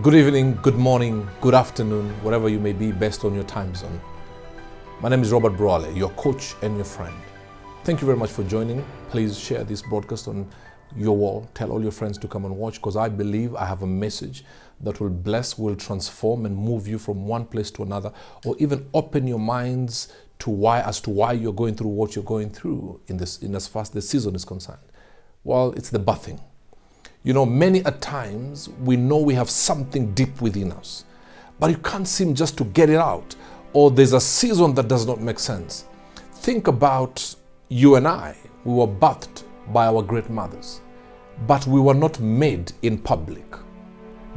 Good evening, good morning, good afternoon, wherever you may be based on your time zone. My name is Robert Burale, your coach and your friend. Thank you very much for joining. Please share this broadcast on your wall. Tell all your friends to come and watch, because I believe I have a message that will bless, will transform and move you from one place to another, or even open your minds to why you're going through what you're going through in as far as the season is concerned. Well, it's the birthing. You know, many a times we know we have something deep within us, but you can't seem just to get it out, or there's a season that does not make sense. Think about you and I. We were birthed by our great mothers, but we were not made in public.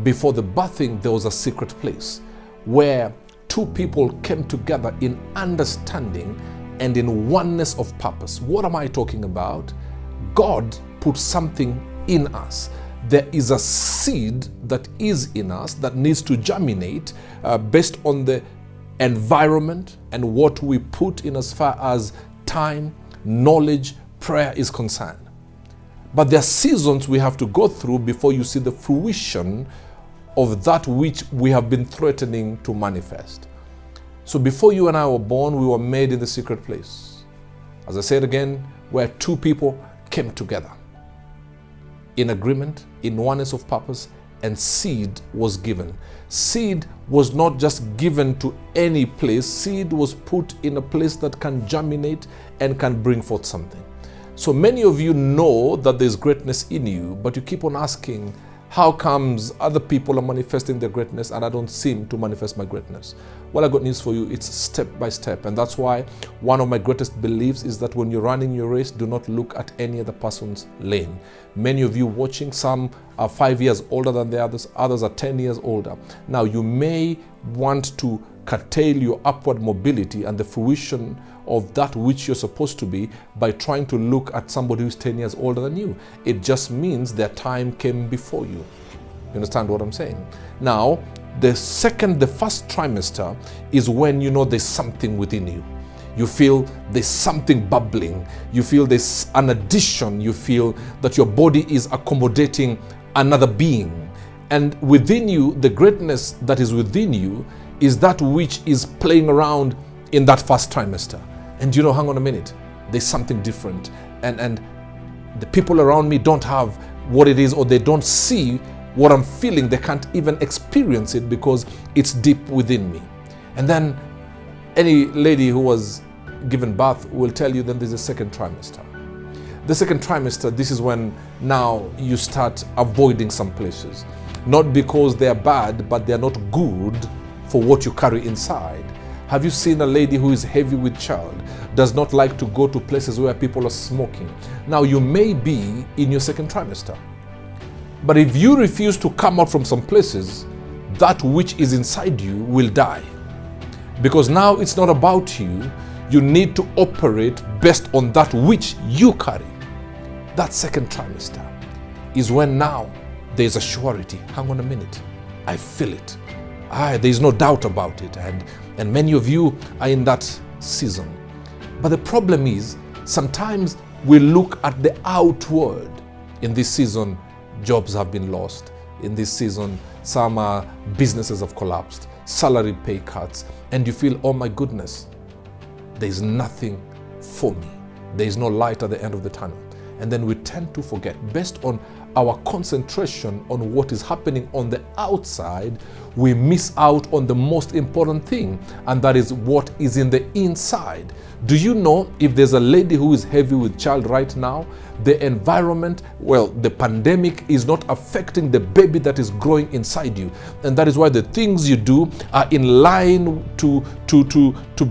Before the birthing, there was a secret place where two people came together in understanding and in oneness of purpose. What am I talking about? God put something in us. There is a seed that is in us that needs to germinate based on the environment and what we put in as far as time, knowledge, prayer is concerned. But there are seasons we have to go through before you see the fruition of that which we have been threatening to manifest. So before you and I were born, we were made in the secret place. As I said again, where two people came together in agreement, in oneness of purpose, and seed was given. Seed was not just given to any place. Seed was put in a place that can germinate and can bring forth something. So many of you know that there's greatness in you, but you keep on asking, how comes other people are manifesting their greatness and I don't seem to manifest my greatness? Well, I got news for you. It's step by step. And that's why one of my greatest beliefs is that when you're running your race, do not look at any other person's lane. Many of you watching, some are 5 years older than the others are 10 years older. Now, you may want to curtail your upward mobility and the fruition of that which you're supposed to be by trying to look at somebody who's 10 years older than you. It just means their time came before you. You understand what I'm saying? Now, the first trimester is when you know there's something within you. You feel there's something bubbling. You feel there's an addition. You feel that your body is accommodating another being. And within you, the greatness that is within you is that which is playing around in that first trimester. And you know, hang on a minute, there's something different. And the people around me don't have what it is, or they don't see what I'm feeling. They can't even experience it because it's deep within me. And then any lady who was given birth will tell you then there's a second trimester. The second trimester, this is when now you start avoiding some places. Not because they're bad, but they're not good for what you carry inside. Have you seen a lady who is heavy with child, does not like to go to places where people are smoking? Now, you may be in your second trimester, but if you refuse to come out from some places, that which is inside you will die. Because now it's not about you. You need to operate based on that which you carry. That second trimester is when now there's a surety. Hang on a minute. I feel it. There's no doubt about it. And many of you are in that season. But the problem is, sometimes we look at the outward. In this season, jobs have been lost. In this season, some businesses have collapsed, salary pay cuts, and you feel, oh my goodness, there's nothing for me. There's no light at the end of the tunnel. And then we tend to forget, based on our concentration on what is happening on the outside, we miss out on the most important thing, and that is what is in the inside. Do you know, if there's a lady who is heavy with child right now, the environment, the pandemic is not affecting the baby that is growing inside you. And that is why the things you do are in line to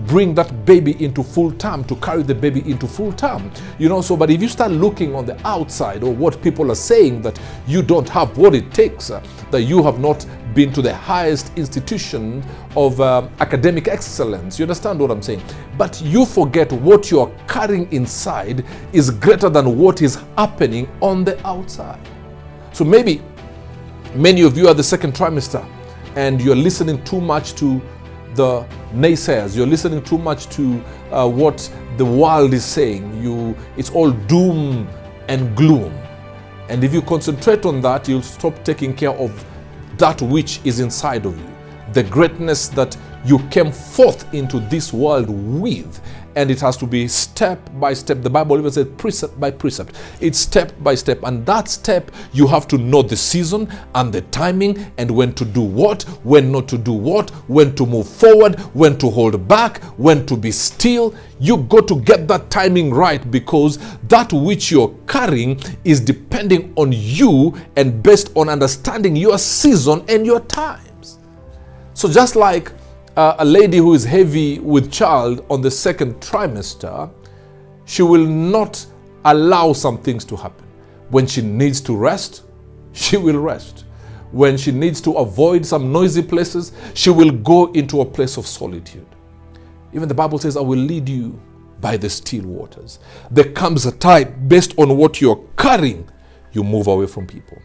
bring that baby into full term, to carry the baby into full term. You know, so, but if you start looking on the outside, or what people are saying, that you don't have what it takes, that you have not been to the highest institution of academic excellence. You understand what I'm saying? But you forget what you are carrying inside is greater than what is happening on the outside. So maybe many of you are the second trimester and you're listening too much to the naysayers. You're listening too much to what the world is saying. It's all doom and gloom. And if you concentrate on that, you'll stop taking care of that which is inside of you, the greatness that you came forth into this world with. And it has to be step by step. The Bible even says precept by precept. It's step by step. And that step, you have to know the season and the timing and when to do what, when not to do what, when to move forward, when to hold back, when to be still. You got to get that timing right, because that which you're carrying is depending on you and based on understanding your season and your times. So just like a lady who is heavy with child on the second trimester, she will not allow some things to happen. When she needs to rest, she will rest. When she needs to avoid some noisy places, she will go into a place of solitude. Even the Bible says, I will lead you by the still waters. There comes a time, based on what you're carrying, you move away from people.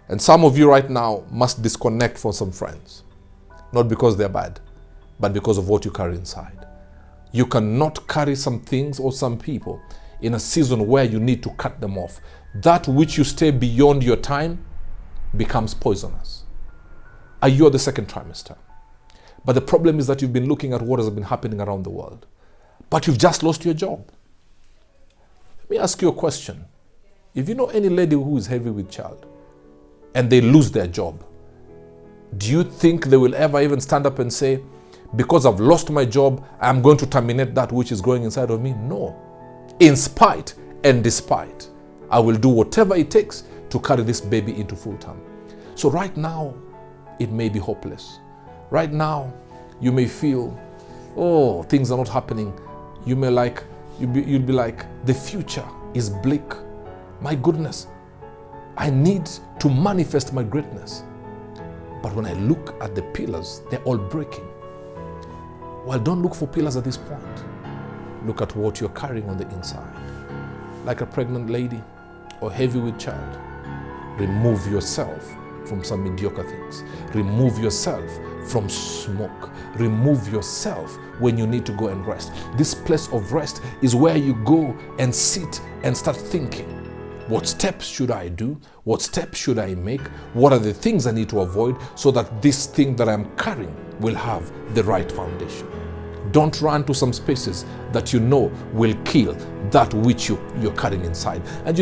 And some of you right now must disconnect from some friends. Not because they're bad, but because of what you carry inside. You cannot carry some things or some people in a season where you need to cut them off. That which you stay beyond your time becomes poisonous. Are you at the second trimester? But the problem is that you've been looking at what has been happening around the world, but you've just lost your job. Let me ask you a question. If you know any lady who is heavy with child and they lose their job, do you think they will ever even stand up and say, because I've lost my job, I'm going to terminate that which is growing inside of me? No. In spite and despite, I will do whatever it takes to carry this baby into full time. So right now, it may be hopeless. Right now, you may feel, oh, things are not happening. You may you'll be like, the future is bleak. My goodness, I need to manifest my greatness. But when I look at the pillars, they're all breaking. Well, don't look for pillars at this point. Look at what you're carrying on the inside. Like a pregnant lady or heavy with child, remove yourself from some mediocre things. Remove yourself from smoke. Remove yourself when you need to go and rest. This place of rest is where you go and sit and start thinking. What steps should I do? What steps should I make? What are the things I need to avoid so that this thing that I'm carrying will have the right foundation? Don't run to some spaces that you know will kill that which you're carrying inside. And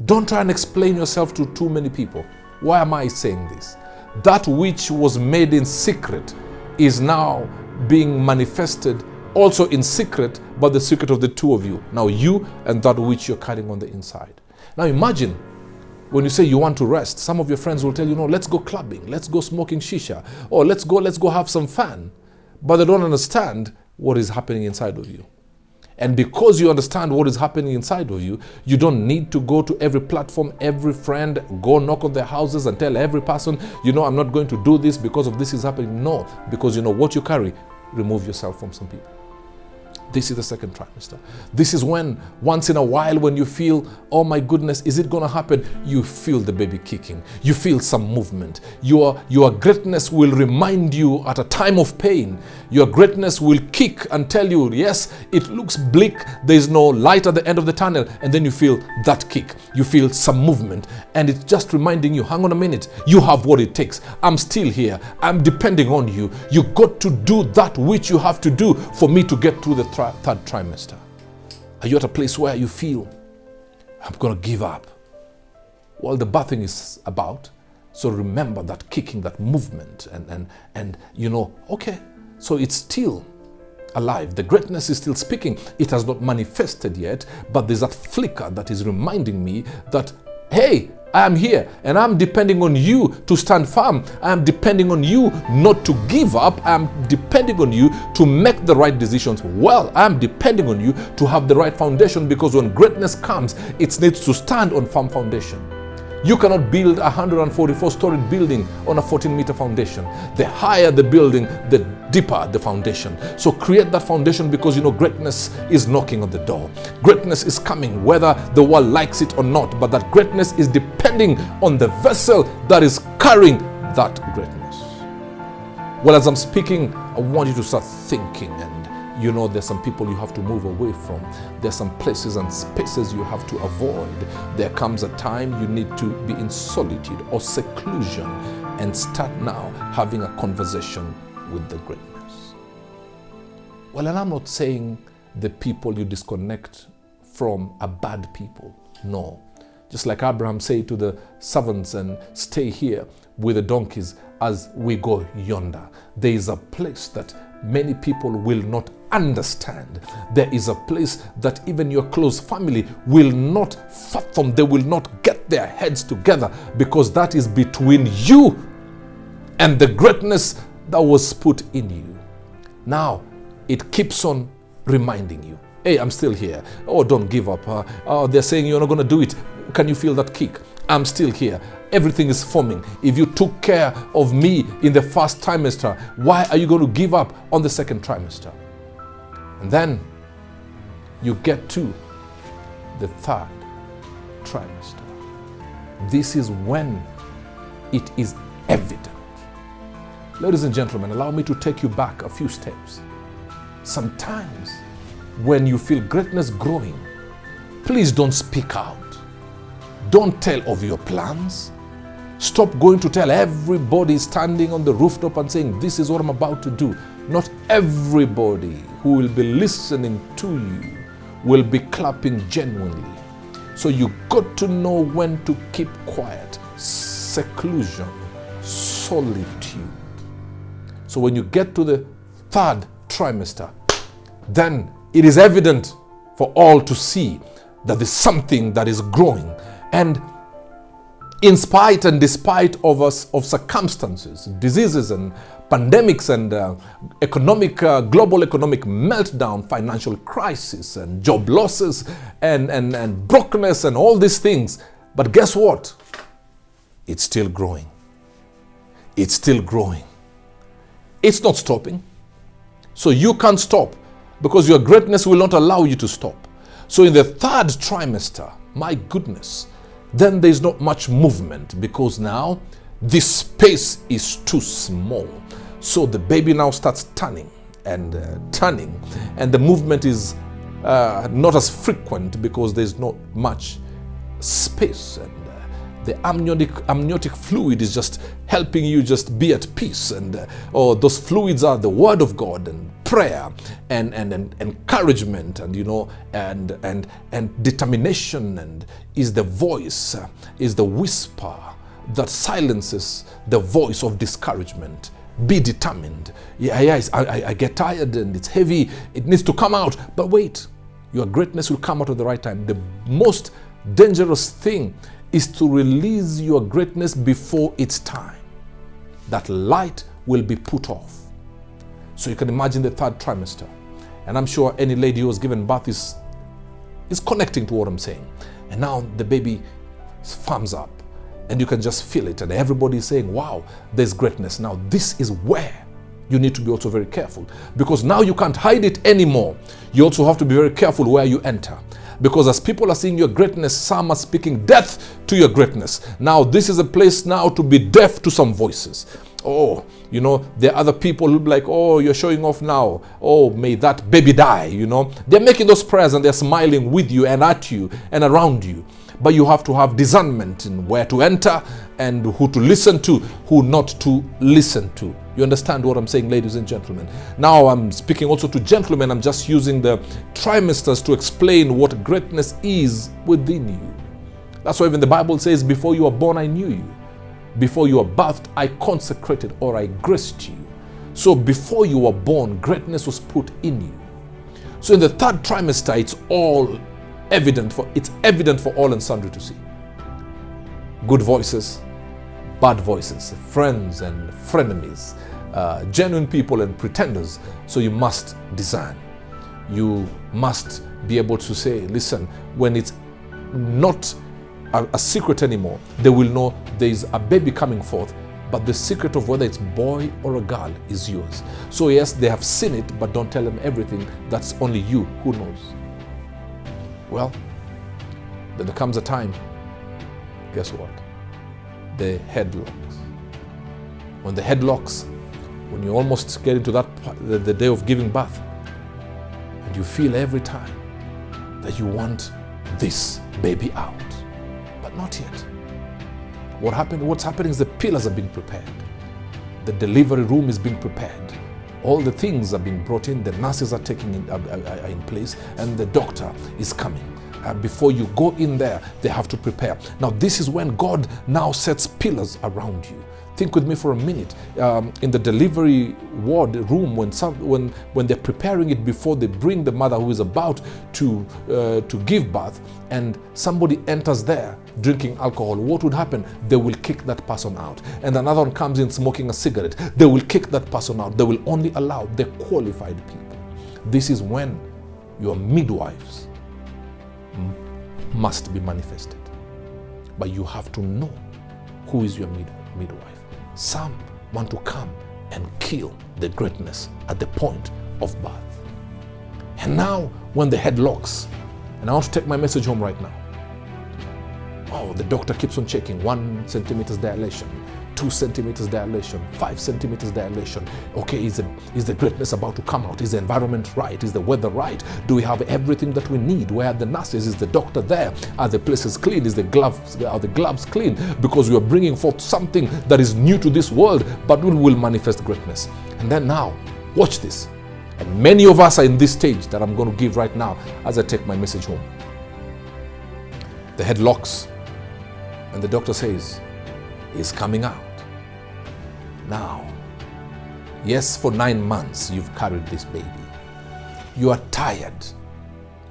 don't try and explain yourself to too many people. Why am I saying this? That which was made in secret is now being manifested also in secret, but the secret of the two of you. Now you and that which you're carrying on the inside. Now imagine when you say you want to rest, some of your friends will tell you, no, let's go clubbing, let's go smoking shisha, or let's go have some fun. But they don't understand what is happening inside of you. And because you understand what is happening inside of you, you don't need to go to every platform, every friend, go knock on their houses and tell every person, I'm not going to do this because of this is happening. No, because what you carry, remove yourself from some people. This is the second trimester. This is when, once in a while, when you feel, oh my goodness, is it going to happen? You feel the baby kicking. You feel some movement. Your greatness will remind you at a time of pain. Your greatness will kick and tell you, yes, it looks bleak. There is no light at the end of the tunnel. And then you feel that kick. You feel some movement. And it's just reminding you, hang on a minute. You have what it takes. I'm still here. I'm depending on you. You got to do that which you have to do for me to get through the third trimester. Are you at a place where you feel, I'm going to give up? Well, the birthing is about. So remember that kicking, that movement, and okay, so it's still alive. The greatness is still speaking. It has not manifested yet, but there's that flicker that is reminding me that, hey, I am here and I'm depending on you to stand firm. I am depending on you not to give up. I am depending on you to make the right decisions. Well, I am depending on you to have the right foundation, because when greatness comes, it needs to stand on firm foundation. You cannot build a 144-story building on a 14-meter foundation. The higher the building, the deeper the foundation. So create that foundation, because greatness is knocking on the door. Greatness is coming, whether the world likes it or not. But that greatness is depending on the vessel that is carrying that greatness. Well, as I'm speaking, I want you to start thinking, and there's some people you have to move away from. There's some places and spaces you have to avoid. There comes a time you need to be in solitude or seclusion and start now having a conversation with the greatness. Well, and I'm not saying the people you disconnect from are bad people. No. Just like Abraham said to the servants, and stay here with the donkeys as we go yonder. There is a place that many people will not understand. There is a place that even your close family will not fathom. They will not get their heads together, because that is between you and the greatness that was put in you. Now, it keeps on reminding you, hey, I'm still here. Oh, don't give up. Oh, they're saying you're not going to do it. Can you feel that kick? I'm still here. Everything is forming. If you took care of me in the first trimester, why are you going to give up on the second trimester? And then you get to the third trimester. This is when it is evident. Ladies and gentlemen, allow me to take you back a few steps. Sometimes when you feel greatness growing, please don't speak out. Don't tell of your plans. Stop going to tell everybody standing on the rooftop and saying, this is what I'm about to do. Not everybody who will be listening to you will be clapping genuinely. So you got to know when to keep quiet. Seclusion, solitude. So when you get to the third trimester, then it is evident for all to see that there's something that is growing. And in spite and despite of us, of circumstances, diseases and pandemics and global economic meltdown, financial crisis and job losses and brokenness and all these things. But guess what? It's still growing. It's still growing. It's not stopping. So you can't stop, because your greatness will not allow you to stop. So in the third trimester, my goodness, then there's not much movement, because now this space is too small. So the baby now starts turning and turning, and the movement is not as frequent because there's not much space, and the amniotic fluid is just helping you just be at peace. And those fluids are the word of God and prayer and encouragement and and determination, and is the voice, is the whisper that silences the voice of discouragement. Be determined. I get tired and it's heavy. It needs to come out. But wait, your greatness will come out at the right time. The most dangerous thing is to release your greatness before its time. That light will be put off. So you can imagine the third trimester. And I'm sure any lady who has given birth is connecting to what I'm saying. And now the baby firms up, and you can just feel it. And everybody is saying, wow, there's greatness. Now this is where you need to be also very careful, because now you can't hide it anymore. You also have to be very careful where you enter. Because as people are seeing your greatness, some are speaking death to your greatness. Now this is a place now to be deaf to some voices. Oh, there are other people who be like, oh, you're showing off now. Oh, may that baby die, They're making those prayers and they're smiling with you and at you and around you. But you have to have discernment in where to enter and who to listen to, who not to listen to. You understand what I'm saying, ladies and gentlemen? Now I'm speaking also to gentlemen. I'm just using the trimesters to explain what greatness is within you. That's why even the Bible says, before you were born, I knew you. Before you were birthed, I consecrated or I graced you. So before you were born, greatness was put in you. So in the third trimester, it's evident for all and sundry to see. Good voices, bad voices, friends and frenemies, genuine people and pretenders. So you must discern. You must be able to say, listen, when it's not a secret anymore, they will know there is a baby coming forth, but the secret of whether it's boy or a girl is yours. So yes, they have seen it, but don't tell them everything. That's only you who knows. Well, then there comes a time, guess what? The headlocks. When the headlocks, when you almost get into that the day of giving birth, and you feel every time that you want this baby out, but not yet. What's happening is the pillars are being prepared. The delivery room is being prepared. All the things are being brought in. The nurses are are in place, and the doctor is coming. Before you go in there, they have to prepare. Now, this is when God now sets pillars around you. Think with me for a minute. In the delivery ward room, when they're preparing it before they bring the mother who is about to give birth, and somebody enters there drinking alcohol, what would happen? They will kick that person out. And another one comes in smoking a cigarette. They will kick that person out. They will only allow the qualified people. This is when your midwives must be manifested. But you have to know who is your midwife. Some want to come and kill the greatness at the point of birth. And now, when the head locks, and I want to take my message home right now. Oh, the doctor keeps on checking. 1 centimeter dilation, 2 centimeters dilation, 5 centimeters dilation. Okay, is the greatness about to come out? Is the environment right? Is the weather right? Do we have everything that we need? Where are the nurses? Is the doctor there? Are the places clean? Are the gloves clean? Because we are bringing forth something that is new to this world, but will manifest greatness. And then now, watch this. And many of us are in this stage that I'm going to give right now as I take my message home. The head locks, and the doctor says, "He's coming out." Now, yes, for 9 months you've carried this baby. You are tired.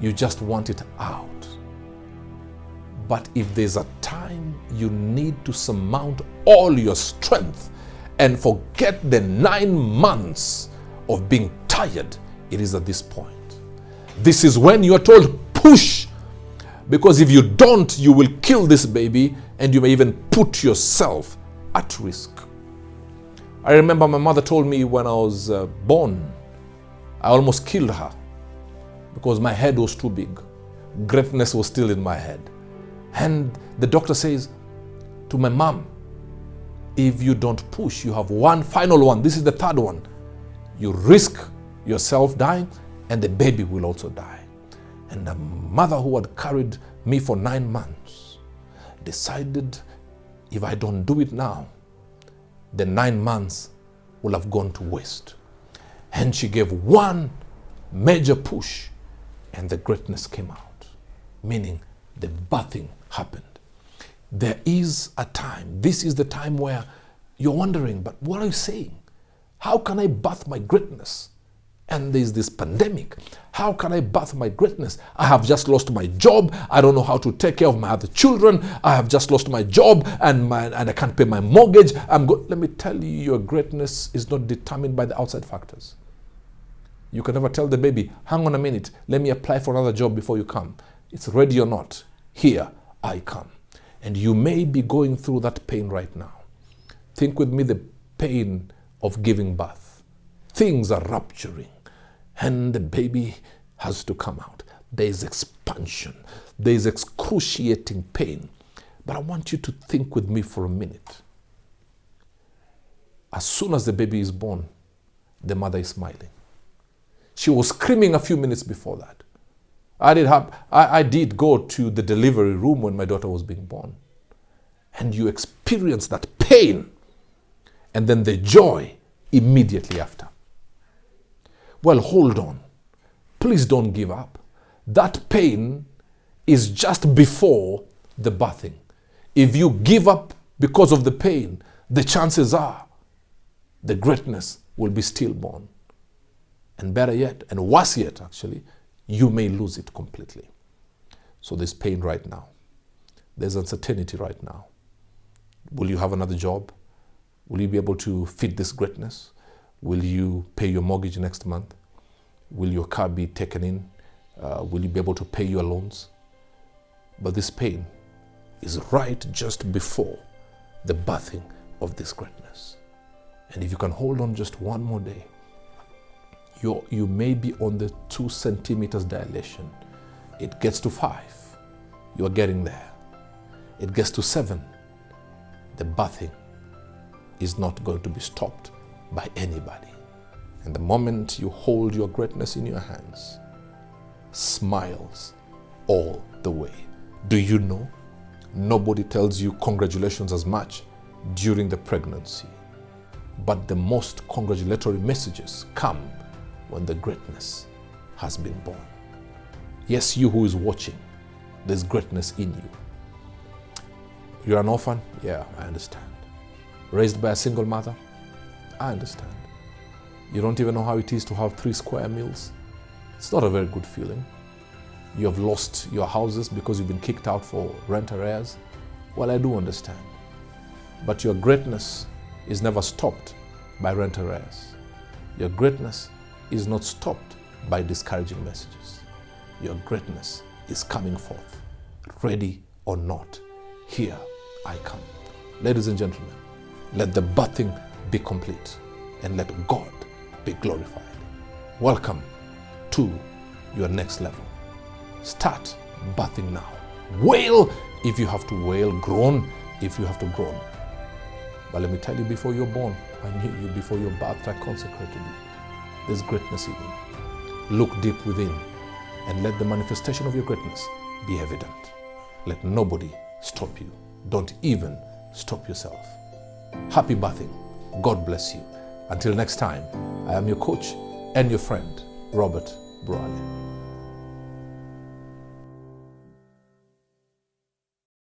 You just want it out. But if there's a time you need to surmount all your strength and forget the 9 months of being tired, it is at this point. This is when you are told, push. Because if you don't, you will kill this baby, and you may even put yourself at risk. I remember my mother told me when I was born, I almost killed her because my head was too big. Greatness was still in my head. And the doctor says to my mom, if you don't push, you have one final one. This is the third one. You risk yourself dying, and the baby will also die. And the mother who had carried me for 9 months decided, if I don't do it now, the 9 months will have gone to waste. And she gave one major push, and the greatness came out, meaning the birthing happened. There is a time, this is the time where you're wondering, but what are you saying? How can I birth my greatness? And there's this pandemic. How can I birth my greatness? I have just lost my job. I don't know how to take care of my other children. I have just lost my job and I can't pay my mortgage. Let me tell you, your greatness is not determined by the outside factors. You can never tell the baby, hang on a minute, let me apply for another job before you come. It's ready or not, here I come. And you may be going through that pain right now. Think with me the pain of giving birth. Things are rupturing and the baby has to come out. There is expansion. There is excruciating pain. But I want you to think with me for a minute. As soon as the baby is born, the mother is smiling. She was screaming a few minutes before that. I did go to the delivery room when my daughter was being born. And you experience that pain and then the joy immediately after. Well, hold on. Please don't give up. That pain is just before the birthing. If you give up because of the pain, the chances are the greatness will be stillborn. And better yet, and worse yet actually, you may lose it completely. So there's pain right now. There's uncertainty right now. Will you have another job? Will you be able to feed this greatness? Will you pay your mortgage next month? Will your car be taken in? Will you be able to pay your loans? But this pain is right just before the birthing of this greatness. And if you can hold on just one more day, you may be on the 2 centimeters dilation. It gets to 5, you're getting there. It gets to 7, the birthing is not going to be stopped by anybody. And the moment you hold your greatness in your hands, smiles all the way. Do you know Nobody tells you congratulations as much during the pregnancy. But the most congratulatory messages come when the greatness has been born. Yes, you who is watching, there's greatness in you. You're an orphan? Yeah, I understand. Raised by a single mother? I understand. You don't even know how it is to have 3 square meals? It's not a very good feeling. You have lost your houses because you've been kicked out for rent arrears? Well, I do understand. But your greatness is never stopped by rent arrears. Your greatness is not stopped by discouraging messages. Your greatness is coming forth. Ready or not, here I come. Ladies and gentlemen, let the birthing be complete and let God be glorified. Welcome to your next level. Start birthing now. Wail if you have to wail, groan if you have to groan. But let me tell you, before you're born, I knew you. Before your birth, I consecrated you. There's greatness in you. Look deep within and let the manifestation of your greatness be evident. Let nobody stop you. Don't even stop yourself. Happy birthing. God bless you. Until next time, I am your coach and your friend, Robert Burale.